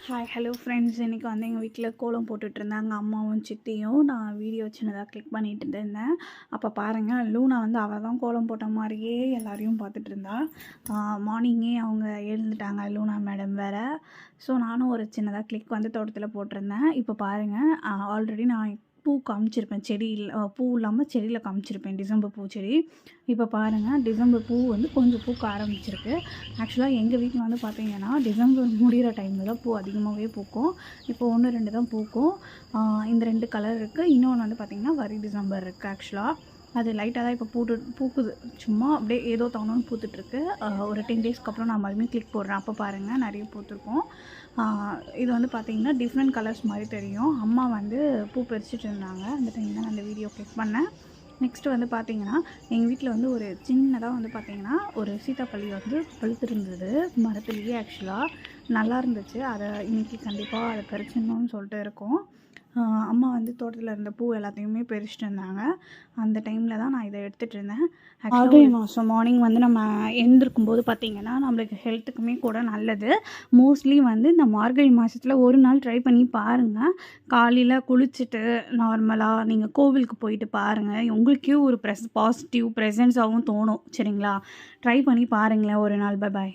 Hi hello friends. இன்றைக்கி வந்து எங்கள் வீட்டில் கோலம் போட்டுட்ருந்தாங்க அம்மாவும் சித்தியும். நான் வீடியோ சின்னதாக கிளிக் பண்ணிட்டு இருந்தேன். அப்போ பாருங்கள், லூனா வந்து அவள் தான் கோலம் போட்ட மாதிரியே எல்லாரையும் பார்த்துட்டு இருந்தா. மார்னிங்கே அவங்க எழுந்துட்டாங்க, லூனா மேடம் வேறு. ஸோ நானும் ஒரு சின்னதாக கிளிக் வந்து தோட்டத்தில் போட்டிருந்தேன். இப்போ பாருங்கள், ஆல்ரெடி நான் பூ காமிச்சிருப்பேன், செடியில் பூ இல்லாமல் செடியில் காமிச்சிருப்பேன், டிசம்பர் பூச்செடி. இப்போ பாருங்கள், டிசம்பர் பூ வந்து கொஞ்சம் பூக்க ஆரம்பிச்சிருக்கு. ஆக்சுவலாக எங்கள் வீட்டில் வந்து பார்த்திங்கன்னா டிசம்பர் முடிகிற டைமில் தான் பூ அதிகமாகவே பூக்கும். இப்போ 1, 2 தான் பூக்கும். இந்த 2 கலர் இருக்குது. இன்னொன்று வந்து பார்த்திங்கன்னா வரி டிசம்பர் இருக்குது. ஆக்சுவலாக அது லைட்டாக தான் இப்போ பூக்குது. சும்மா அப்படியே ஏதோ தவணுன்னு பூத்துட்ருக்கு. ஒரு 10 டேஸ்க்கு அப்புறம் நான் மறுபடியும் கிளிக் போடுறேன். அப்போ பாருங்கள், நிறைய பூத்துருக்கும். இது வந்து பார்த்திங்கன்னா டிஃப்ரெண்ட் கலர்ஸ் மாதிரி தெரியும். அம்மா வந்து பூ பறிச்சிட்டு இருந்தாங்க. அந்த டைம் தான் நான் அந்த வீடியோ கிளிக் பண்ணேன். நெக்ஸ்ட்டு வந்து பார்த்திங்கன்னா, எங்கள் வீட்டில் வந்து ஒரு சின்னதாக வந்து பார்த்திங்கன்னா ஒரு சீத்தாப்பழி வந்து பழுத்திருந்தது மரத்துலேயே. ஆக்சுவலாக நல்லா இருந்துச்சு. அதை இன்றைக்கி கண்டிப்பாக அதை பறிச்சிடணும்னு சொல்லிட்டு இருக்கோம். அம்மா வந்து தோட்டத்தில் இருந்த பூ எல்லாத்தையுமே பறிச்சிட்டு இருந்தாங்க. அந்த டைமில் தான் நான் இதை எடுத்துகிட்டு இருந்தேன். மார்கழி மாதம் மார்னிங் வந்து நம்ம எழுந்திருக்கும்போது பார்த்திங்கன்னா நம்மளுக்கு ஹெல்த்துக்குமே கூட நல்லது. மோஸ்ட்லி வந்து இந்த மார்கழி மாதத்தில் ஒரு நாள் ட்ரை பண்ணி பாருங்கள். காலையில் குளிச்சுட்டு நார்மலாக நீங்கள் கோவிலுக்கு போயிட்டு பாருங்கள். உங்களுக்கே ஒரு பாசிட்டிவ் ப்ரெசன்ஸாகவும் தோணும். சரிங்களா? ட்ரை பண்ணி பாருங்களேன் ஒரு நாள். Bye bye.